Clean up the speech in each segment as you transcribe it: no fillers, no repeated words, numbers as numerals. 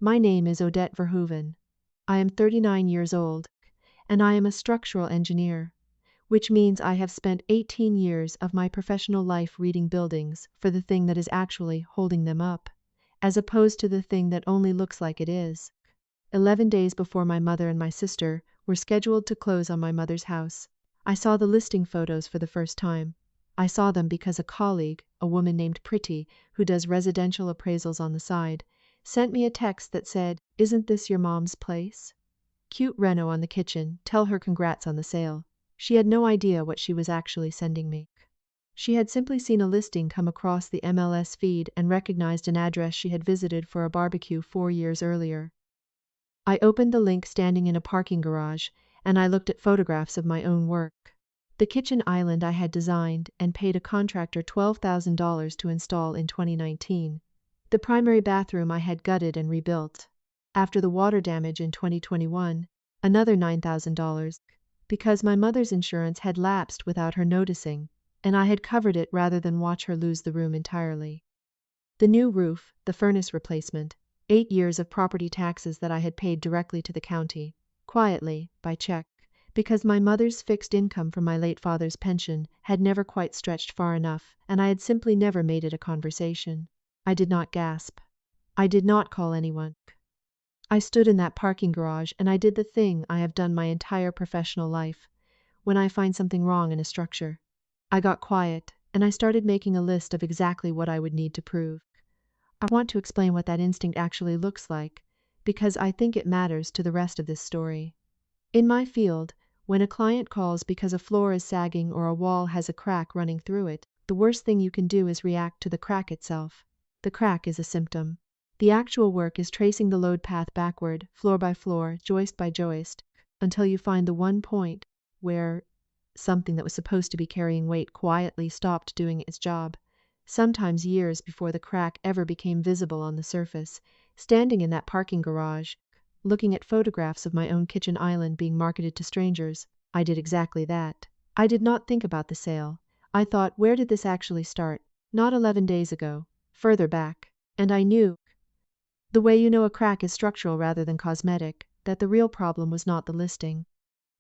My name is Odette Verhoeven. I am 39 years old, and I am a structural engineer, which means I have spent 18 years of my professional life reading buildings for the thing that is actually holding them up, as opposed to the thing that only looks like it is. 11 days before my mother and my sister were scheduled to close on my mother's house, I saw the listing photos for the first time. I saw them because a colleague, a woman named Pretty, who does residential appraisals on the side, sent me a text that said, "Isn't this your mom's place? Cute reno on the kitchen, tell her congrats on the sale." She had no idea what she was actually sending me. She had simply seen a listing come across the MLS feed and recognized an address she had visited for a barbecue 4 years earlier. I opened the link standing in a parking garage, and I looked at photographs of my own work. The kitchen island I had designed and paid a contractor $12,000 to install in 2019. The primary bathroom I had gutted and rebuilt. After the water damage in 2021, another $9,000, because my mother's insurance had lapsed without her noticing, and I had covered it rather than watch her lose the room entirely. The new roof, the furnace replacement, 8 years of property taxes that I had paid directly to the county, quietly, by check, because my mother's fixed income from my late father's pension had never quite stretched far enough, and I had simply never made it a conversation. I did not gasp. I did not call anyone. I stood in that parking garage and I did the thing I have done my entire professional life when I find something wrong in a structure. I got quiet and I started making a list of exactly what I would need to prove. I want to explain what that instinct actually looks like, because I think it matters to the rest of this story. In my field, when a client calls because a floor is sagging or a wall has a crack running through it, the worst thing you can do is react to the crack itself. The crack is a symptom. The actual work is tracing the load path backward, floor by floor, joist by joist, until you find the one point where something that was supposed to be carrying weight quietly stopped doing its job. Sometimes years before the crack ever became visible on the surface, standing in that parking garage, looking at photographs of my own kitchen island being marketed to strangers, I did exactly that. I did not think about the sale. I thought, where did this actually start? Not 11 days ago, further back. And I knew, the way you know a crack is structural rather than cosmetic, that the real problem was not the listing.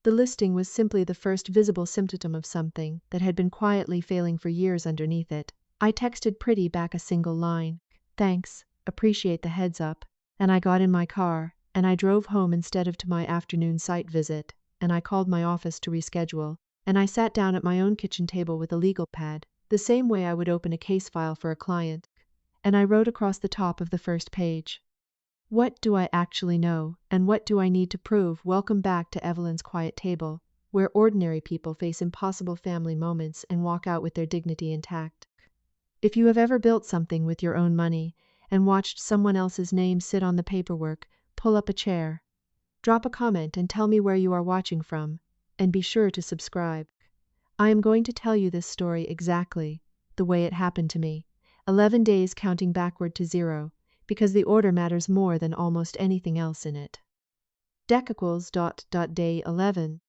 The listing was simply the first visible symptom of something that had been quietly failing for years underneath it. I texted Pretty back a single line, "Thanks, appreciate the heads up," and I got in my car, and I drove home instead of to my afternoon site visit, and I called my office to reschedule, and I sat down at my own kitchen table with a legal pad, the same way I would open a case file for a client, and I wrote across the top of the first page, "What do I actually know, and what do I need to prove? Welcome back to Evelyn's quiet table, where ordinary people face impossible family moments and walk out with their dignity intact." If you have ever built something with your own money and watched someone else's name sit on the paperwork, pull up a chair. Drop a comment and tell me where you are watching from, and be sure to subscribe. I am going to tell you this story exactly the way it happened to me, 11 days counting backward to 0, because the order matters more than almost anything else in it. Dec equals ... day 11.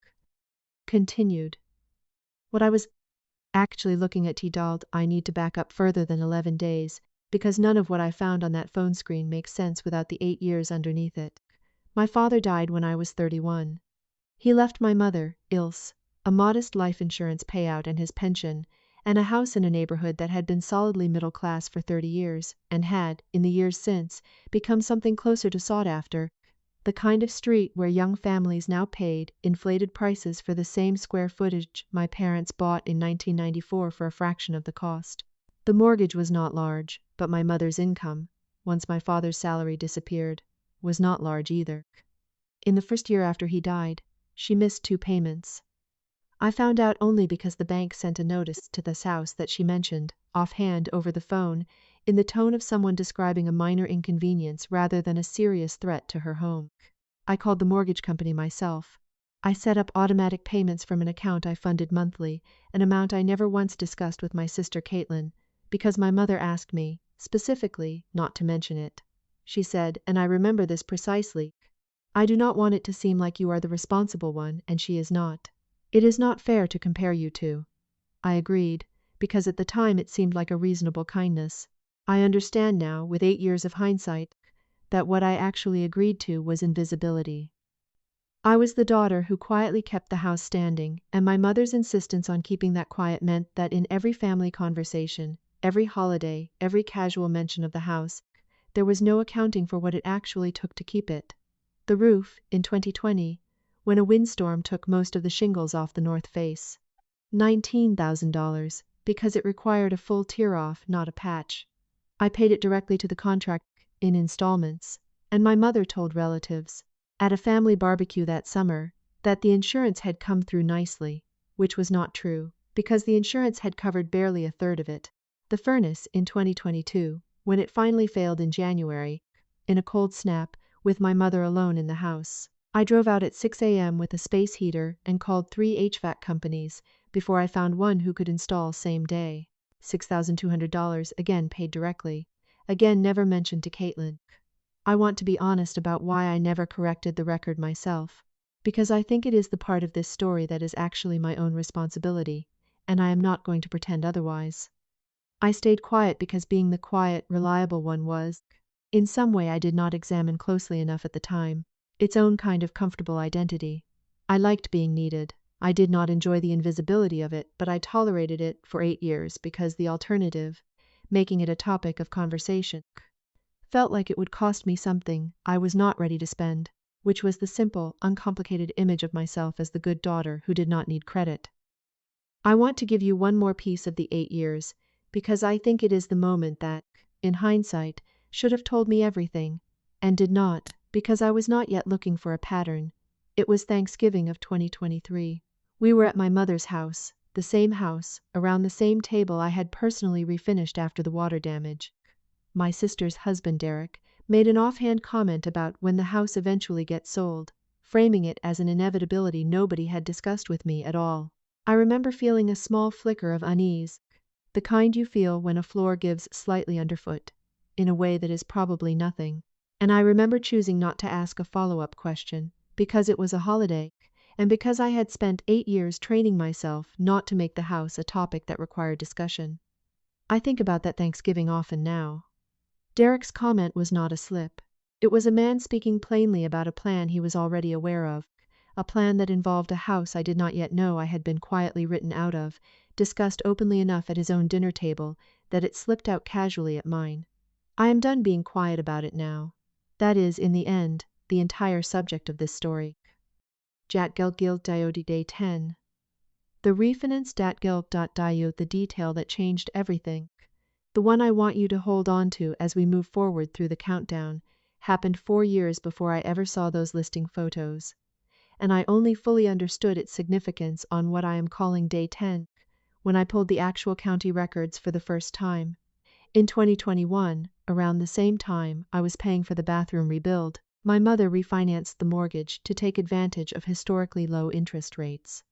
Continued. What I was actually looking at I need to back up further than 11 days, because none of what I found on that phone screen makes sense without the 8 years underneath it. My father died when I was 31. He left my mother, Ilse, a modest life insurance payout and his pension, and a house in a neighborhood that had been solidly middle class for 30 years, and had, in the years since, become something closer to sought after, the kind of street where young families now paid inflated prices for the same square footage my parents bought in 1994 for a fraction of the cost. The mortgage was not large, but my mother's income, once my father's salary disappeared, was not large either. In the first year after he died, she missed 2 payments. I found out only because the bank sent a notice to this house that she mentioned, offhand over the phone, in the tone of someone describing a minor inconvenience rather than a serious threat to her home. I called the mortgage company myself. I set up automatic payments from an account I funded monthly, an amount I never once discussed with my sister Caitlin, because my mother asked me, specifically, not to mention it. She said, and I remember this precisely, "I do not want it to seem like you are the responsible one, and she is not. It is not fair to compare you two." I agreed, because at the time it seemed like a reasonable kindness. I understand now, with 8 years of hindsight, that what I actually agreed to was invisibility. I was the daughter who quietly kept the house standing, and my mother's insistence on keeping that quiet meant that in every family conversation, every holiday, every casual mention of the house, there was no accounting for what it actually took to keep it. The roof, in 2020, when a windstorm took most of the shingles off the north face. $19,000, because it required a full tear-off, not a patch. I paid it directly to the contractor in installments, and my mother told relatives, at a family barbecue that summer, that the insurance had come through nicely, which was not true, because the insurance had covered barely a third of it. The furnace, in 2022, when it finally failed in January, in a cold snap, with my mother alone in the house. I drove out at 6 a.m. with a space heater and called 3 HVAC companies before I found one who could install same day. $6,200, again paid directly, again never mentioned to Caitlin. I want to be honest about why I never corrected the record myself, because I think it is the part of this story that is actually my own responsibility, and I am not going to pretend otherwise. I stayed quiet because being the quiet, reliable one was, in some way I did not examine closely enough at the time, its own kind of comfortable identity. I liked being needed. I did not enjoy the invisibility of it, but I tolerated it for 8 years because the alternative, making it a topic of conversation, felt like it would cost me something I was not ready to spend, which was the simple, uncomplicated image of myself as the good daughter who did not need credit. I want to give you one more piece of the 8 years, because I think it is the moment that, in hindsight, should have told me everything, and did not, because I was not yet looking for a pattern. It was Thanksgiving of 2023. We were at my mother's house, the same house, around the same table I had personally refinished after the water damage. My sister's husband, Derek, made an offhand comment about when the house eventually gets sold, framing it as an inevitability nobody had discussed with me at all. I remember feeling a small flicker of unease, the kind you feel when a floor gives slightly underfoot, in a way that is probably nothing. And I remember choosing not to ask a follow-up question, because it was a holiday, and because I had spent 8 years training myself not to make the house a topic that required discussion. I think about that Thanksgiving often now. Derek's comment was not a slip. It was a man speaking plainly about a plan he was already aware of, a plan that involved a house I did not yet know I had been quietly written out of, discussed openly enough at his own dinner table that it slipped out casually at mine. I am done being quiet about it now. That is, in the end, the entire subject of this story. Jatgelgild Diode Day 10. The refinance Datgeld.diode, the detail that changed everything. The one I want you to hold on to as we move forward through the countdown, happened 4 years before I ever saw those listing photos. And I only fully understood its significance on what I am calling Day 10, when I pulled the actual county records for the first time. In 2021, around the same time I was paying for the bathroom rebuild, my mother refinanced the mortgage to take advantage of historically low interest rates.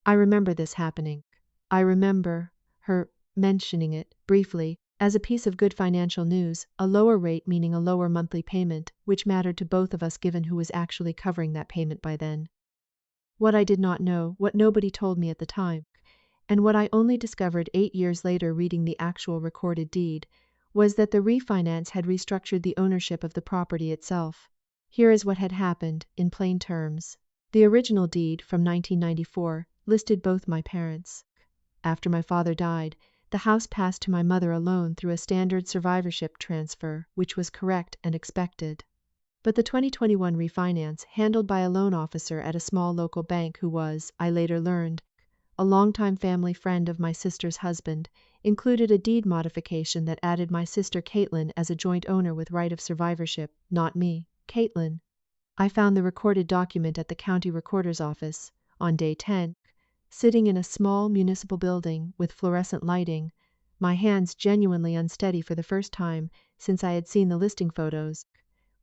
I remember this happening. I remember her mentioning it, briefly, as a piece of good financial news, a lower rate meaning a lower monthly payment, which mattered to both of us given who was actually covering that payment by then. What I did not know, what nobody told me at the time, and what I only discovered 8 years later reading the actual recorded deed, was that the refinance had restructured the ownership of the property itself. Here is what had happened, in plain terms. The original deed, from 1994, listed both my parents. After my father died, the house passed to my mother alone through a standard survivorship transfer, which was correct and expected. But the 2021 refinance, handled by a loan officer at a small local bank who was, I later learned, a longtime family friend of my sister's husband, included a deed modification that added my sister Caitlin as a joint owner with right of survivorship, not me, Caitlin. I found the recorded document at the county recorder's office, on Day 10, sitting in a small municipal building with fluorescent lighting, my hands genuinely unsteady for the first time since I had seen the listing photos,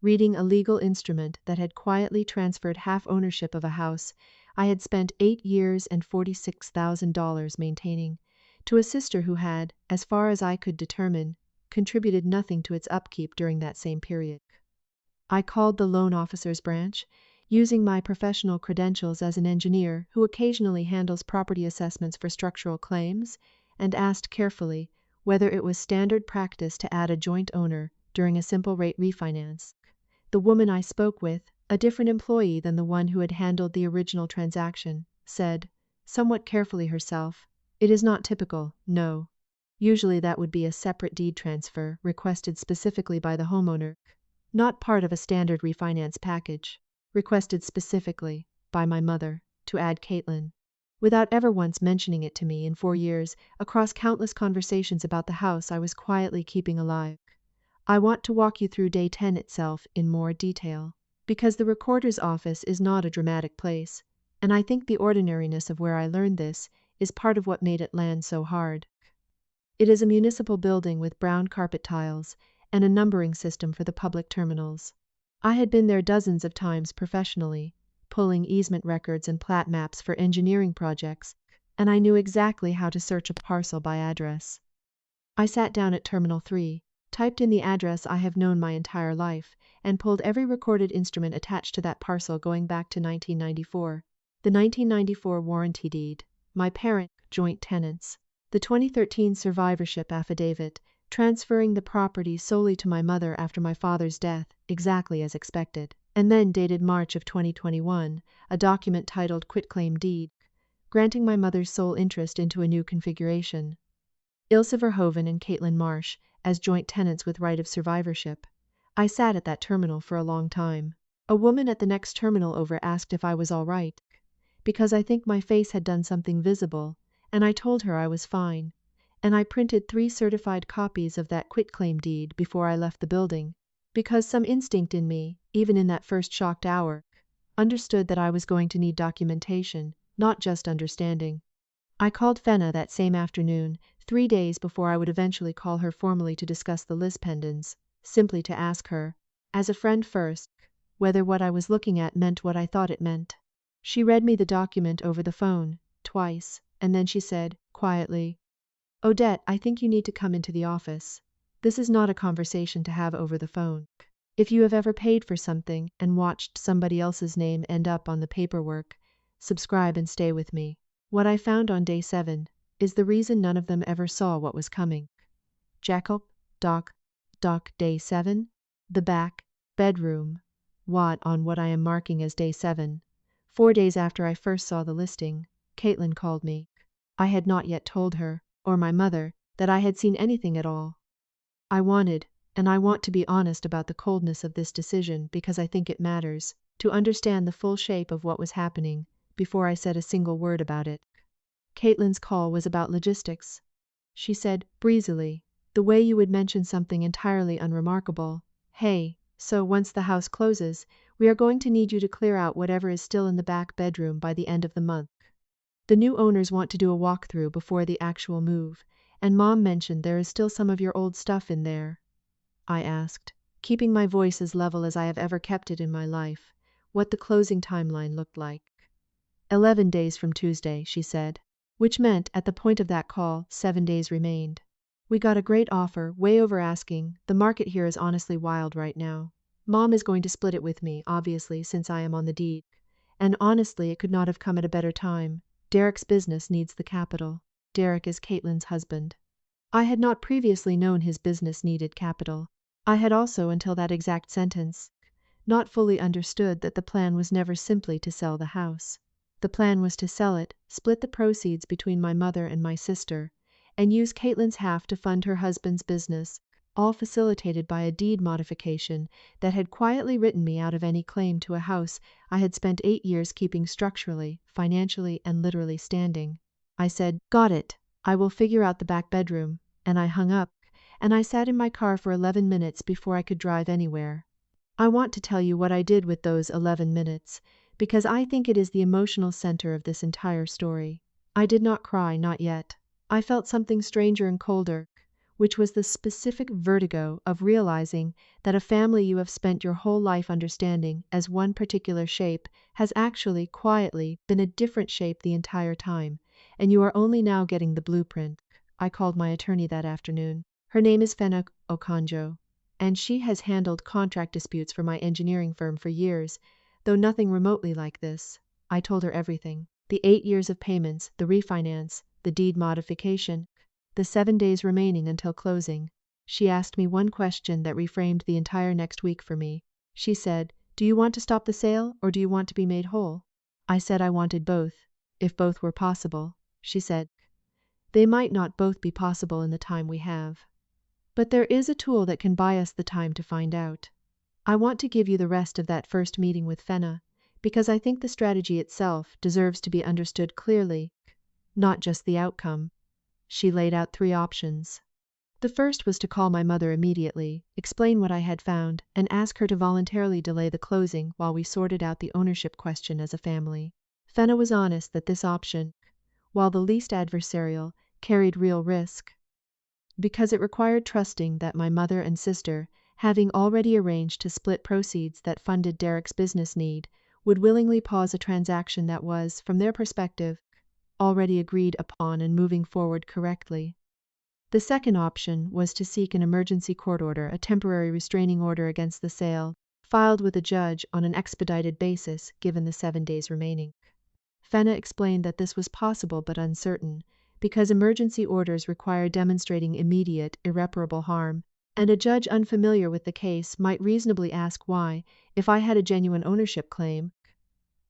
reading a legal instrument that had quietly transferred half ownership of a house I had spent 8 years and $46,000 maintaining, to a sister who had, as far as I could determine, contributed nothing to its upkeep during that same period. I called the loan officer's branch, using my professional credentials as an engineer who occasionally handles property assessments for structural claims, and asked carefully whether it was standard practice to add a joint owner during a simple rate refinance. The woman I spoke with, a different employee than the one who had handled the original transaction, said, somewhat carefully herself, "It is not typical, no. Usually that would be a separate deed transfer requested specifically by the homeowner, not part of a standard refinance package, requested specifically by my mother, to add Caitlin, without ever once mentioning it to me in 4 years, across countless conversations about the house I was quietly keeping alive. I want to walk you through day 10 itself in more detail, because the recorder's office is not a dramatic place, and I think the ordinariness of where I learned this is part of what made it land so hard. It is a municipal building with brown carpet tiles and a numbering system for the public terminals. I had been there dozens of times professionally, pulling easement records and plat maps for engineering projects, and I knew exactly how to search a parcel by address. I sat down at Terminal 3, typed in the address I have known my entire life, and pulled every recorded instrument attached to that parcel going back to 1994. The 1994 warranty deed, my parent, joint tenants, the 2013 survivorship affidavit, transferring the property solely to my mother after my father's death, exactly as expected, and then dated March of 2021, a document titled Quitclaim Deed, granting my mother's sole interest into a new configuration. Ilse Verhoeven and Caitlin Marsh, as joint tenants with right of survivorship. I sat at that terminal for a long time. A woman at the next terminal over asked if I was all right, because I think my face had done something visible, and I told her I was fine, and I printed 3 certified copies of that quitclaim deed before I left the building, because some instinct in me, even in that first shocked hour, understood that I was going to need documentation, not just understanding. I called Fenna that same afternoon, 3 days before I would eventually call her formally to discuss the Liz pendants, simply to ask her, as a friend first, whether what I was looking at meant what I thought it meant. She read me the document over the phone, twice, and then she said, quietly, "Odette, I think you need to come into the office. This is not a conversation to have over the phone. If you have ever paid for something and watched somebody else's name end up on the paperwork, subscribe and stay with me. What I found on day 7 is the reason none of them ever saw what was coming. Jacob, Doc, day 7, the back, bedroom, what I am marking as day 7. 4 days after I first saw the listing, Caitlin called me. I had not yet told her, or my mother, that I had seen anything at all. I wanted, and I want to be honest about the coldness of this decision because I think it matters, to understand the full shape of what was happening before I said a single word about it. Caitlin's call was about logistics. She said, breezily, the way you would mention something entirely unremarkable, "Hey, so once the house closes, we are going to need you to clear out whatever is still in the back bedroom by the end of the month. The new owners want to do a walkthrough before the actual move, and Mom mentioned there is still some of your old stuff in there." I asked, keeping my voice as level as I have ever kept it in my life, what the closing timeline looked like. 11 days from Tuesday, she said, which meant at the point of that call, 7 days remained. We got a great offer, way over asking. The market here is honestly wild right now. Mom is going to split it with me, obviously, since I am on the deed. And honestly, it could not have come at a better time. Derek's business needs the capital. Derek is Caitlin's husband. I had not previously known his business needed capital. I had also, until that exact sentence, not fully understood that the plan was never simply to sell the house. The plan was to sell it, split the proceeds between my mother and my sister, and use Caitlin's half to fund her husband's business, all facilitated by a deed modification that had quietly written me out of any claim to a house I had spent 8 years keeping structurally, financially, and literally standing. I said, "Got it. I will figure out the back bedroom," and I hung up, and I sat in my car for 11 minutes before I could drive anywhere. I want to tell you what I did with those 11 minutes, because I think it is the emotional center of this entire story. I did not cry, not yet. I felt something stranger and colder, which was the specific vertigo of realizing that a family you have spent your whole life understanding as one particular shape has actually, quietly, been a different shape the entire time, and you are only now getting the blueprint. I called my attorney that afternoon. Her name is Fenna Okonjo, and she has handled contract disputes for my engineering firm for years, though nothing remotely like this. I told her everything. The 8 years of payments, the refinance, the deed modification, the 7 days remaining until closing. She asked me one question that reframed the entire next week for me. She said, "Do you want to stop the sale or do you want to be made whole?" I said I wanted both, if both were possible. She said, "They might not both be possible in the time we have. But there is a tool that can buy us the time to find out. I want to give you the rest of that first meeting with Fenna, because I think the strategy itself deserves to be understood clearly, not just the outcome." She laid out 3 options. The first was to call my mother immediately, explain what I had found, and ask her to voluntarily delay the closing while we sorted out the ownership question as a family. Fenna was honest that this option, while the least adversarial, carried real risk, because it required trusting that my mother and sister, having already arranged to split proceeds that funded Derek's business need, would willingly pause a transaction that was, from their perspective, already agreed upon and moving forward correctly. The second option was to seek an emergency court order, a temporary restraining order against the sale, filed with a judge on an expedited basis given the 7 days remaining. Fenna explained that this was possible but uncertain, because emergency orders require demonstrating immediate, irreparable harm, and a judge unfamiliar with the case might reasonably ask why, if I had a genuine ownership claim,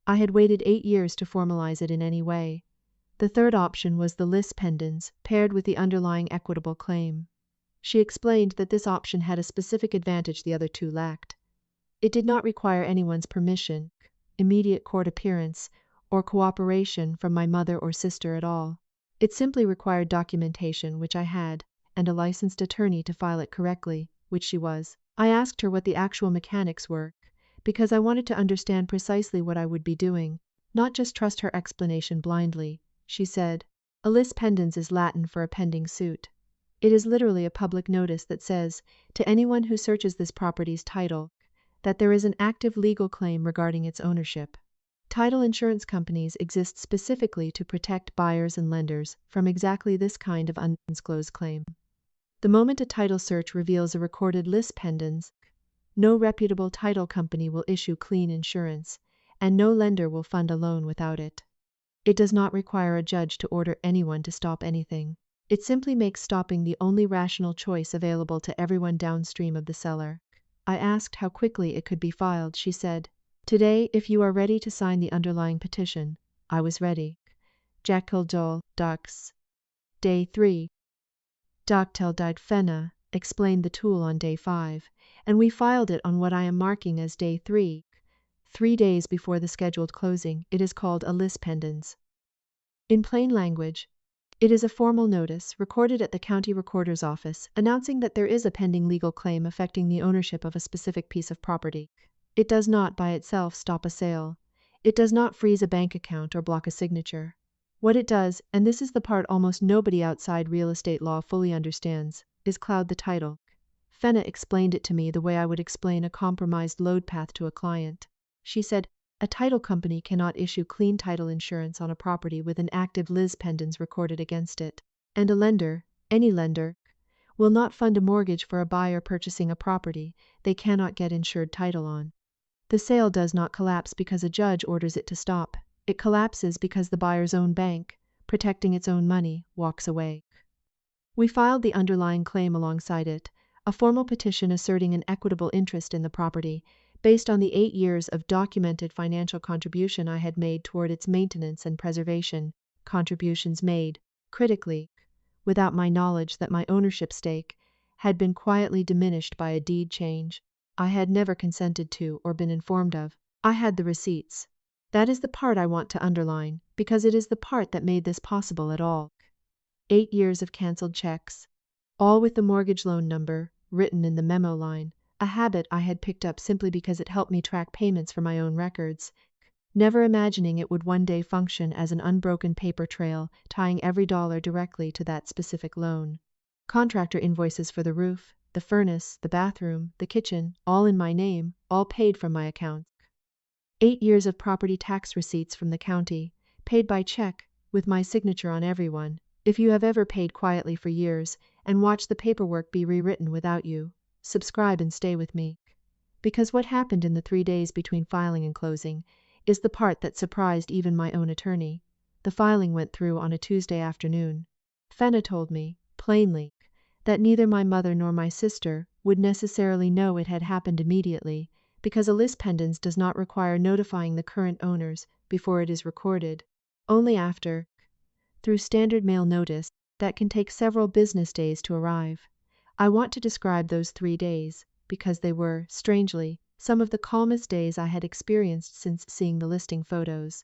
I had waited 8 years to formalize it in any way. The third option was the lis pendens, paired with the underlying equitable claim. She explained that this option had a specific advantage the other 2 lacked. It did not require anyone's permission, immediate court appearance, or cooperation from my mother or sister at all. It simply required documentation, which I had, and a licensed attorney to file it correctly, which she was. I asked her what the actual mechanics were, because I wanted to understand precisely what I would be doing, not just trust her explanation blindly. She said, "A lis pendens is Latin for a pending suit. It is literally a public notice that says, to anyone who searches this property's title, that there is an active legal claim regarding its ownership. Title insurance companies exist specifically to protect buyers and lenders from exactly this kind of undisclosed claim. The moment a title search reveals a recorded lis pendens, no reputable title company will issue clean insurance, and no lender will fund a loan without it. It does not require a judge to order anyone to stop anything. It simply makes stopping the only rational choice available to everyone downstream of the seller." I asked how quickly it could be filed. She said, "Today, if you are ready to sign the underlying petition." I was ready. Jackildol Dux. Day 3. Dactyl died Fenna explained the tool on day 5, and we filed it on what I am marking as day 3. 3 days before the scheduled closing. It is called a lis pendens. In plain language, it is a formal notice recorded at the county recorder's office announcing that there is a pending legal claim affecting the ownership of a specific piece of property. It does not by itself stop a sale. It does not freeze a bank account or block a signature. What it does, and this is the part almost nobody outside real estate law fully understands, is cloud the title. Fenna explained it to me the way I would explain a compromised load path to a client. She said, "A title company cannot issue clean title insurance on a property with an active lis pendens recorded against it. And a lender, any lender, will not fund a mortgage for a buyer purchasing a property they cannot get insured title on. The sale does not collapse because a judge orders it to stop. It collapses because the buyer's own bank, protecting its own money, walks away." We filed the underlying claim alongside it, a formal petition asserting an equitable interest in the property, based on the 8 years of documented financial contribution I had made toward its maintenance and preservation, contributions made, critically, without my knowledge that my ownership stake had been quietly diminished by a deed change I had never consented to or been informed of. I had the receipts. That is the part I want to underline, because it is the part that made this possible at all. 8 years of cancelled checks, all with the mortgage loan number written in the memo line, a habit I had picked up simply because it helped me track payments for my own records, never imagining it would one day function as an unbroken paper trail tying every dollar directly to that specific loan. Contractor invoices for the roof, the furnace, the bathroom, the kitchen, all in my name, all paid from my accounts. 8 years of property tax receipts from the county, paid by check, with my signature on every one. If you have ever paid quietly for years and watched the paperwork be rewritten without you, subscribe and stay with me. Because what happened in the 3 days between filing and closing is the part that surprised even my own attorney. The filing went through on a Tuesday afternoon. Fenna told me, plainly, that neither my mother nor my sister would necessarily know it had happened immediately, because a lis pendens does not require notifying the current owners before it is recorded, only after, through standard mail notice that can take several business days to arrive. I want to describe those 3 days, because they were, strangely, some of the calmest days I had experienced since seeing the listing photos.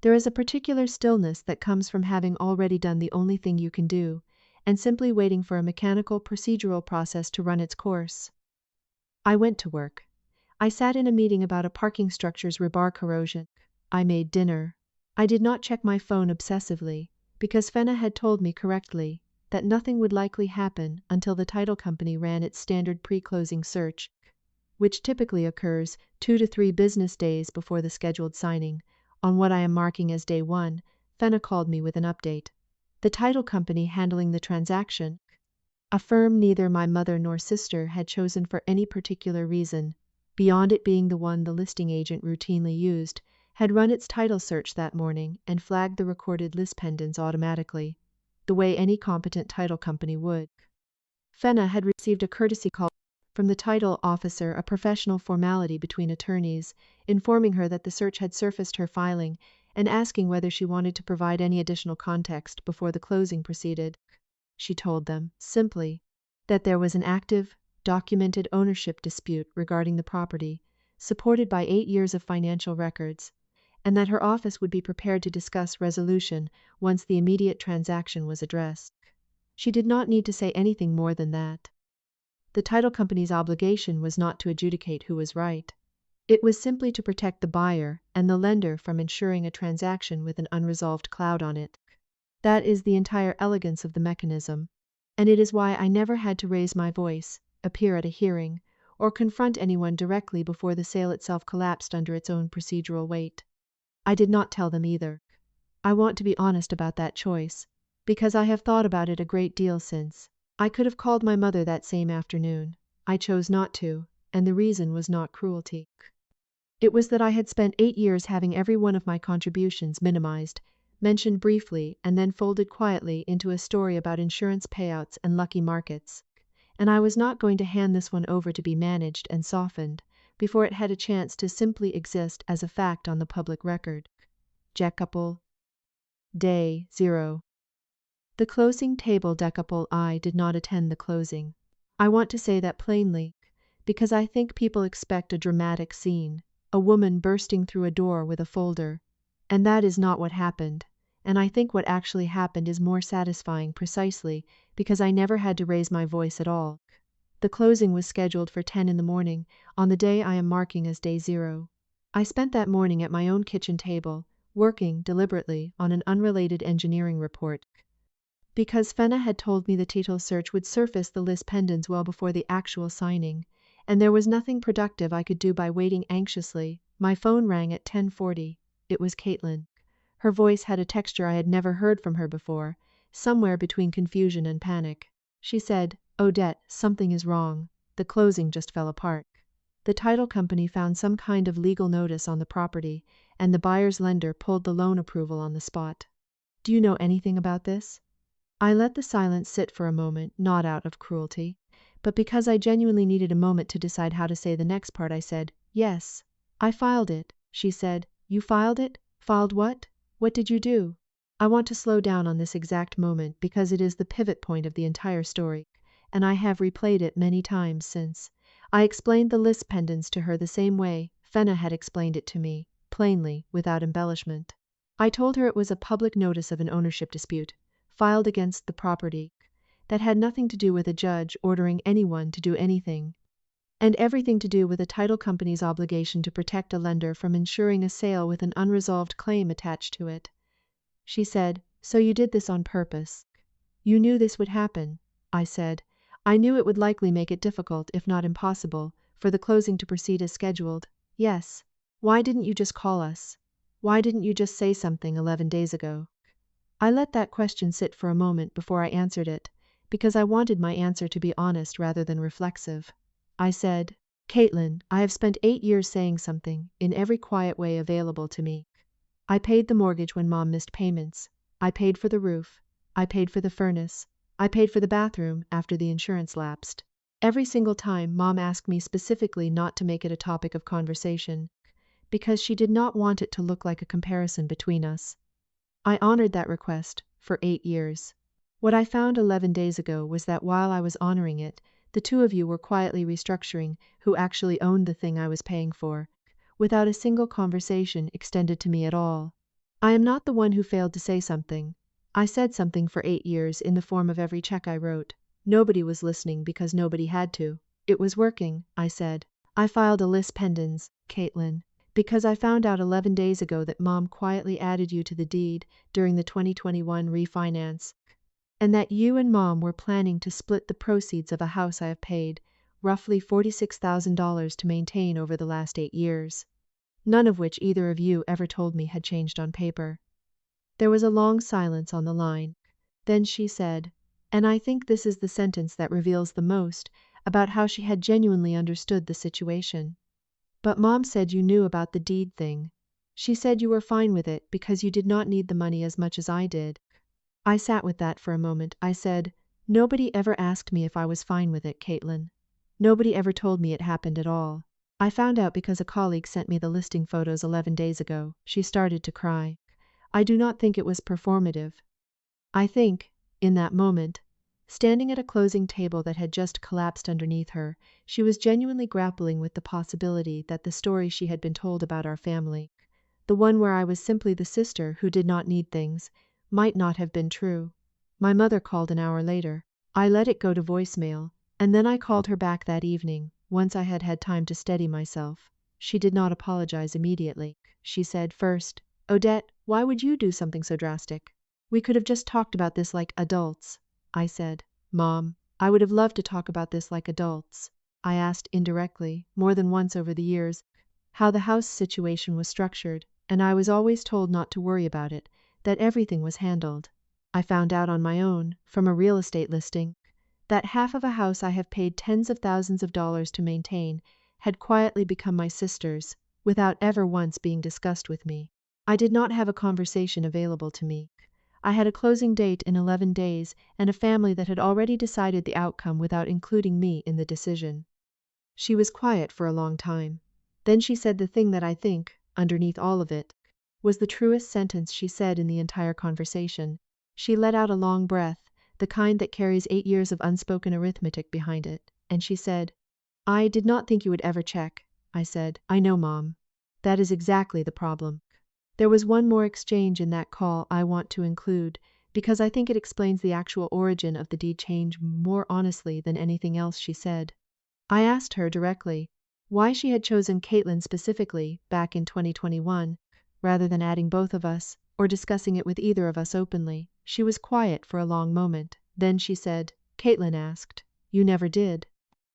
There is a particular stillness that comes from having already done the only thing you can do, and simply waiting for a mechanical procedural process to run its course. I went to work. I sat in a meeting about a parking structure's rebar corrosion. I made dinner. I did not check my phone obsessively, because Fenna had told me correctly that nothing would likely happen until the title company ran its standard pre-closing search, which typically occurs 2 to 3 business days before the scheduled signing. On what I am marking as day 1, Fenna called me with an update. The title company handling the transaction, a firm neither my mother nor sister had chosen for any particular reason, beyond it being the one the listing agent routinely used, had run its title search that morning and flagged the recorded lis pendens automatically, the way any competent title company would. Fenna had received a courtesy call from the title officer, a professional formality between attorneys, informing her that the search had surfaced her filing and asking whether she wanted to provide any additional context before the closing proceeded. She told them, simply, that there was an active, documented ownership dispute regarding the property, supported by 8 years of financial records, and that her office would be prepared to discuss resolution once the immediate transaction was addressed. She did not need to say anything more than that. The title company's obligation was not to adjudicate who was right. It was simply to protect the buyer and the lender from ensuring a transaction with an unresolved cloud on it. That is the entire elegance of the mechanism, and it is why I never had to raise my voice, appear at a hearing, or confront anyone directly before the sale itself collapsed under its own procedural weight. I did not tell them either. I want to be honest about that choice, because I have thought about it a great deal since. I could have called my mother that same afternoon. I chose not to, and the reason was not cruelty. It was that I had spent 8 years having every one of my contributions minimized, mentioned briefly, and then folded quietly into a story about insurance payouts and lucky markets, and I was not going to hand this one over to be managed and softened before it had a chance to simply exist as a fact on the public record. Decuple. Day 0. The closing table decuple. I did not attend the closing. I want to say that plainly, because I think people expect a dramatic scene, a woman bursting through a door with a folder, and that is not what happened, and I think what actually happened is more satisfying precisely because I never had to raise my voice at all. The closing was scheduled for 10 in the morning on the day I am marking as day 0. I spent that morning at my own kitchen table, working deliberately on an unrelated engineering report. Because Fenna had told me the title search would surface the lis pendens well before the actual signing, and there was nothing productive I could do by waiting anxiously, my phone rang at 10:40. It was Caitlin. Her voice had a texture I had never heard from her before, somewhere between confusion and panic. She said, "Odette, something is wrong. The closing just fell apart. The title company found some kind of legal notice on the property, and the buyer's lender pulled the loan approval on the spot. Do you know anything about this?" I let the silence sit for a moment, not out of cruelty, but because I genuinely needed a moment to decide how to say the next part. I said, "Yes, I filed it." She said, "You filed it? Filed what? What did you do?" I want to slow down on this exact moment because it is the pivot point of the entire story, and I have replayed it many times since. I explained the lis pendens to her the same way Fenna had explained it to me, plainly, without embellishment. I told her it was a public notice of an ownership dispute, filed against the property, that had nothing to do with a judge ordering anyone to do anything, and everything to do with a title company's obligation to protect a lender from ensuring a sale with an unresolved claim attached to it. She said, "So you did this on purpose. You knew this would happen." I said, "I knew it would likely make it difficult, if not impossible, for the closing to proceed as scheduled." "Yes. Why didn't you just call us? Why didn't you just say something 11 days ago?" I let that question sit for a moment before I answered it, because I wanted my answer to be honest rather than reflexive. I said, "Caitlin, I have spent 8 years saying something, in every quiet way available to me. I paid the mortgage when Mom missed payments. I paid for the roof. I paid for the furnace. I paid for the bathroom after the insurance lapsed. Every single time, Mom asked me specifically not to make it a topic of conversation, because she did not want it to look like a comparison between us. I honored that request for 8 years. What I found 11 days ago was that while I was honoring it, the two of you were quietly restructuring who actually owned the thing I was paying for, without a single conversation extended to me at all. I am not the one who failed to say something. I said something for 8 years in the form of every check I wrote. Nobody was listening because nobody had to. It was working, I said. I filed a lis pendens, Caitlin, because I found out 11 days ago that Mom quietly added you to the deed during the 2021 refinance, and that you and Mom were planning to split the proceeds of a house I have paid roughly $46,000 to maintain over the last 8 years. None of which either of you ever told me had changed on paper. There was a long silence on the line. Then she said, and I think this is the sentence that reveals the most about how she had genuinely understood the situation. But Mom said you knew about the deed thing. She said you were fine with it because you did not need the money as much as I did. I sat with that for a moment. I said, nobody ever asked me if I was fine with it, Caitlin. Nobody ever told me it happened at all. I found out because a colleague sent me the listing photos 11 days ago. She started to cry. I do not think it was performative. I think, in that moment, standing at a closing table that had just collapsed underneath her, she was genuinely grappling with the possibility that the story she had been told about our family, the one where I was simply the sister who did not need things, might not have been true. My mother called an hour later. I let it go to voicemail, and then I called her back that evening, once I had had time to steady myself. She did not apologize immediately. She said first, Odette, why would you do something so drastic? We could have just talked about this like adults. I said, Mom, I would have loved to talk about this like adults. I asked indirectly, more than once over the years, how the house situation was structured, and I was always told not to worry about it, that everything was handled. I found out on my own, from a real estate listing, that half of a house I have paid tens of thousands of dollars to maintain had quietly become my sister's, without ever once being discussed with me. I did not have a conversation available to me. I had a closing date in 11 days and a family that had already decided the outcome without including me in the decision. She was quiet for a long time. Then she said the thing that I think, underneath all of it, was the truest sentence she said in the entire conversation. She let out a long breath, the kind that carries 8 years of unspoken arithmetic behind it, and she said, I did not think you would ever check. I said, I know, Mom. That is exactly the problem. There was one more exchange in that call I want to include, because I think it explains the actual origin of the deed change more honestly than anything else she said. I asked her directly why she had chosen Caitlin specifically back in 2021, rather than adding both of us, or discussing it with either of us openly. She was quiet for a long moment. Then she said, Caitlin asked. You never did.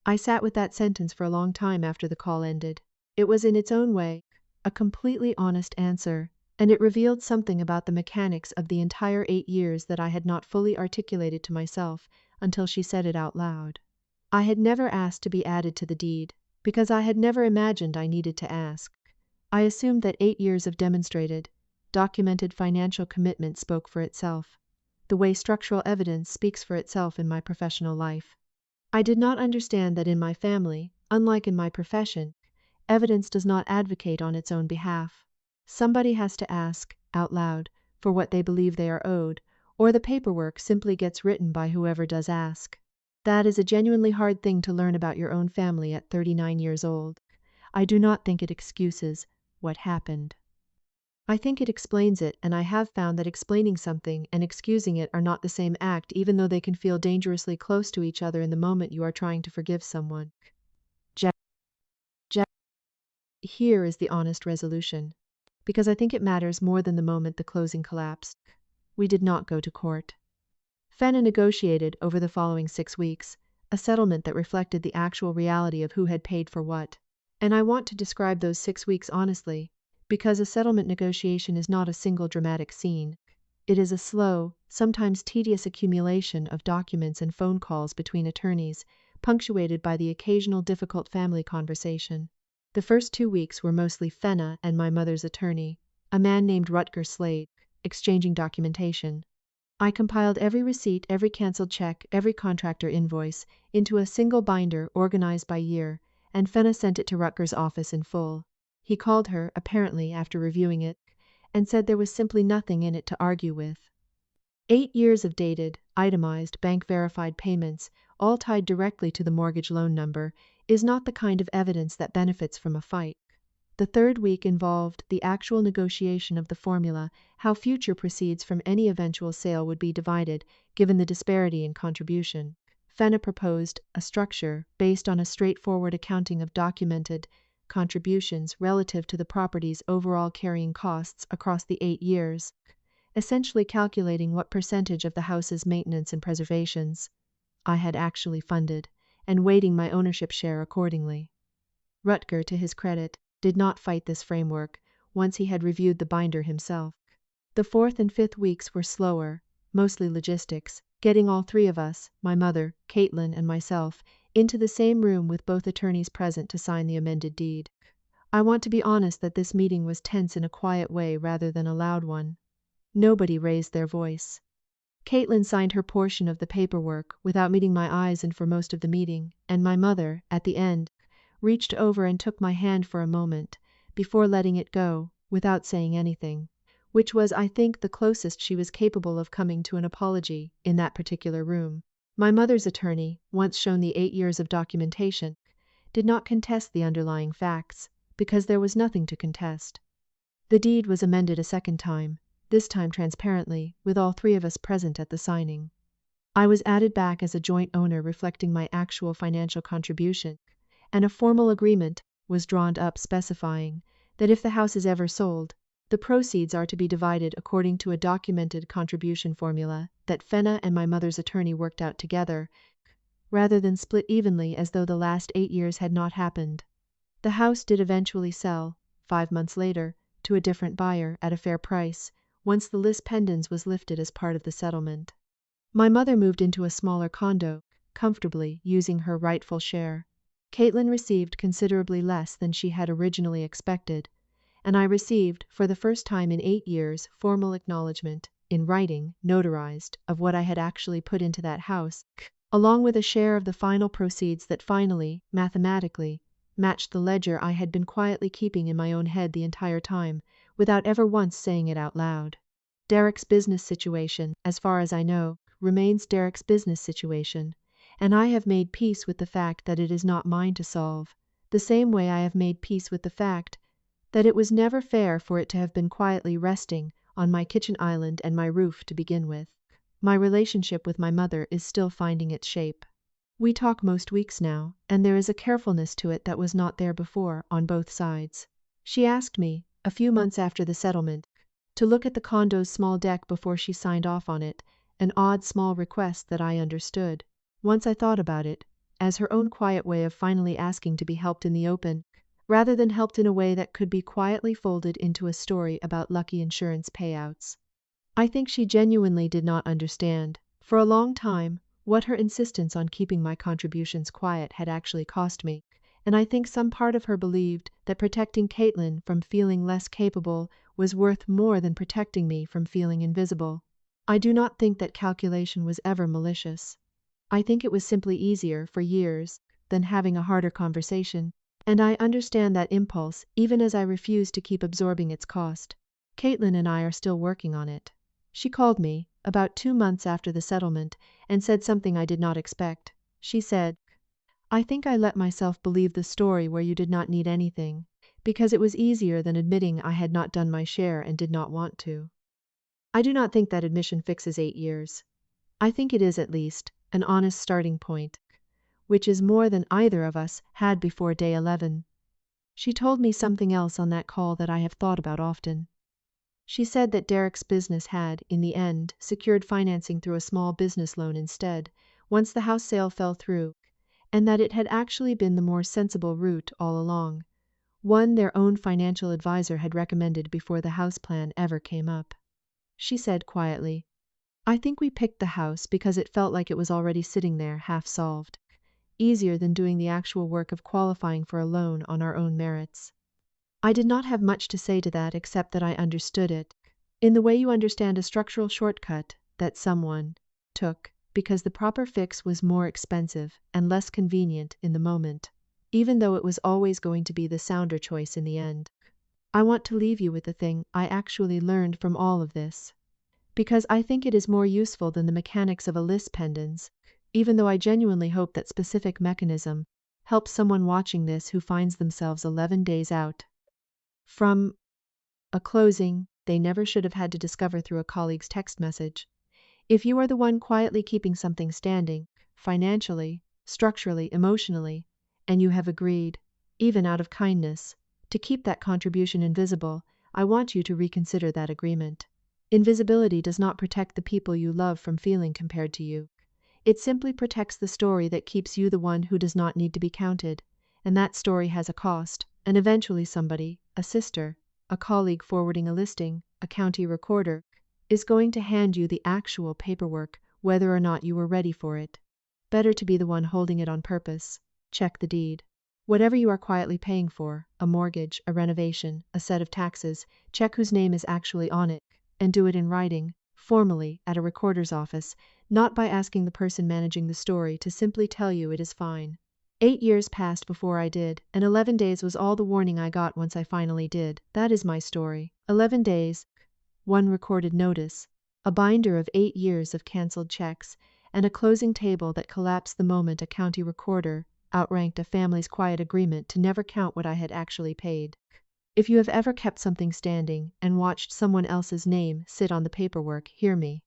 I sat with that sentence for a long time after the call ended. It was in its own way a completely honest answer, and it revealed something about the mechanics of the entire 8 years that I had not fully articulated to myself until she said it out loud. I had never asked to be added to the deed, because I had never imagined I needed to ask. I assumed that 8 years of demonstrated, documented financial commitment spoke for itself, the way structural evidence speaks for itself in my professional life. I did not understand that in my family, unlike in my profession, evidence does not advocate on its own behalf. Somebody has to ask, out loud, for what they believe they are owed, or the paperwork simply gets written by whoever does ask. That is a genuinely hard thing to learn about your own family at 39 years old. I do not think it excuses what happened. I think it explains it, and I have found that explaining something and excusing it are not the same act, even though they can feel dangerously close to each other in the moment you are trying to forgive someone. Here is the honest resolution, because I think it matters more than the moment the closing collapsed. We did not go to court. Fenna negotiated over the following 6 weeks, a settlement that reflected the actual reality of who had paid for what. And I want to describe those 6 weeks honestly, because a settlement negotiation is not a single dramatic scene. It is a slow, sometimes tedious accumulation of documents and phone calls between attorneys, punctuated by the occasional difficult family conversation. The first 2 weeks were mostly Fenna and my mother's attorney, a man named Rutger Slade, exchanging documentation. I compiled every receipt, every canceled check, every contractor invoice into a single binder organized by year, and Fenna sent it to Rutger's office in full. He called her, apparently after reviewing it, and said there was simply nothing in it to argue with. 8 years of dated, itemized, bank-verified payments, all tied directly to the mortgage loan number, is not the kind of evidence that benefits from a fight. The third week involved the actual negotiation of the formula, how future proceeds from any eventual sale would be divided, given the disparity in contribution. Fenna proposed a structure based on a straightforward accounting of documented contributions relative to the property's overall carrying costs across the 8 years, essentially calculating what percentage of the house's maintenance and preservations I had actually funded, and weighting my ownership share accordingly. Rutger, to his credit, did not fight this framework once he had reviewed the binder himself. The fourth and fifth weeks were slower, mostly logistics, getting all three of us, my mother, Caitlin, and myself, into the same room with both attorneys present to sign the amended deed. I want to be honest that this meeting was tense in a quiet way rather than a loud one. Nobody raised their voice. Caitlin signed her portion of the paperwork without meeting my eyes and for most of the meeting, and my mother, at the end, reached over and took my hand for a moment, before letting it go, without saying anything, which was, I think, the closest she was capable of coming to an apology in that particular room. My mother's attorney, once shown the 8 years of documentation, did not contest the underlying facts, because there was nothing to contest. The deed was amended a second time, this time transparently, with all three of us present at the signing. I was added back as a joint owner reflecting my actual financial contribution, and a formal agreement was drawn up specifying that if the house is ever sold, the proceeds are to be divided according to a documented contribution formula that Fenna and my mother's attorney worked out together, rather than split evenly as though the last 8 years had not happened. The house did eventually sell, 5 months later, to a different buyer at a fair price, once the lis pendens was lifted as part of the settlement. My mother moved into a smaller condo, comfortably using her rightful share. Caitlin received considerably less than she had originally expected, and I received, for the first time in 8 years, formal acknowledgement, in writing, notarized, of what I had actually put into that house, along with a share of the final proceeds that finally, mathematically, matched the ledger I had been quietly keeping in my own head the entire time, without ever once saying it out loud. Derek's business situation, as far as I know, remains Derek's business situation, and I have made peace with the fact that it is not mine to solve, the same way I have made peace with the fact that it was never fair for it to have been quietly resting on my kitchen island and my roof to begin with. My relationship with my mother is still finding its shape. We talk most weeks now, and there is a carefulness to it that was not there before on both sides. She asked me, a few months after the settlement, to look at the condo's small deck before she signed off on it, an odd small request that I understood. Once I thought about it, as her own quiet way of finally asking to be helped in the open, rather than helped in a way that could be quietly folded into a story about lucky insurance payouts. I think she genuinely did not understand, for a long time, what her insistence on keeping my contributions quiet had actually cost me, and I think some part of her believed that protecting Caitlin from feeling less capable was worth more than protecting me from feeling invisible. I do not think that calculation was ever malicious. I think it was simply easier, for years, than having a harder conversation, and I understand that impulse even as I refuse to keep absorbing its cost. Caitlin and I are still working on it. She called me, about 2 months after the settlement, and said something I did not expect. She said, "I think I let myself believe the story where you did not need anything, because it was easier than admitting I had not done my share and did not want to." I do not think that admission fixes 8 years. I think it is, at least, an honest starting point, which is more than either of us had before day 11. She told me something else on that call that I have thought about often. She said that Derek's business had, in the end, secured financing through a small business loan instead, once the house sale fell through, and that it had actually been the more sensible route all along, one their own financial advisor had recommended before the house plan ever came up. She said quietly, "I think we picked the house because it felt like it was already sitting there half solved, easier than doing the actual work of qualifying for a loan on our own merits." I did not have much to say to that except that I understood it, in the way you understand a structural shortcut that someone took because the proper fix was more expensive and less convenient in the moment, even though it was always going to be the sounder choice in the end. I want to leave you with the thing I actually learned from all of this, because I think it is more useful than the mechanics of a list pendants, even though I genuinely hope that specific mechanism helps someone watching this who finds themselves 11 days out from a closing they never should have had to discover through a colleague's text message. If you are the one quietly keeping something standing, financially, structurally, emotionally, and you have agreed, even out of kindness, to keep that contribution invisible, I want you to reconsider that agreement. Invisibility does not protect the people you love from feeling compared to you. It simply protects the story that keeps you the one who does not need to be counted, and that story has a cost, and eventually somebody, a sister, a colleague forwarding a listing, a county recorder, is going to hand you the actual paperwork whether or not you were ready for it. Better to be the one holding it on purpose. Check the deed. Whatever you are quietly paying for, a mortgage, a renovation, a set of taxes, check whose name is actually on it, and do it in writing, formally, at a recorder's office, not by asking the person managing the story to simply tell you it is fine. 8 years passed before I did, and 11 days was all the warning I got once I finally did. That is my story. 11 days, one recorded notice, a binder of 8 years of canceled checks, and a closing table that collapsed the moment a county recorder outranked a family's quiet agreement to never count what I had actually paid. If you have ever kept something standing and watched someone else's name sit on the paperwork, hear me.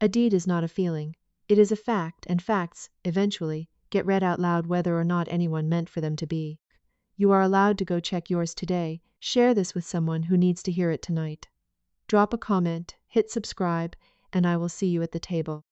A deed is not a feeling. It is a fact, and facts, eventually, get read out loud whether or not anyone meant for them to be. You are allowed to go check yours today. Share this with someone who needs to hear it tonight. Drop a comment, hit subscribe, and I will see you at the table.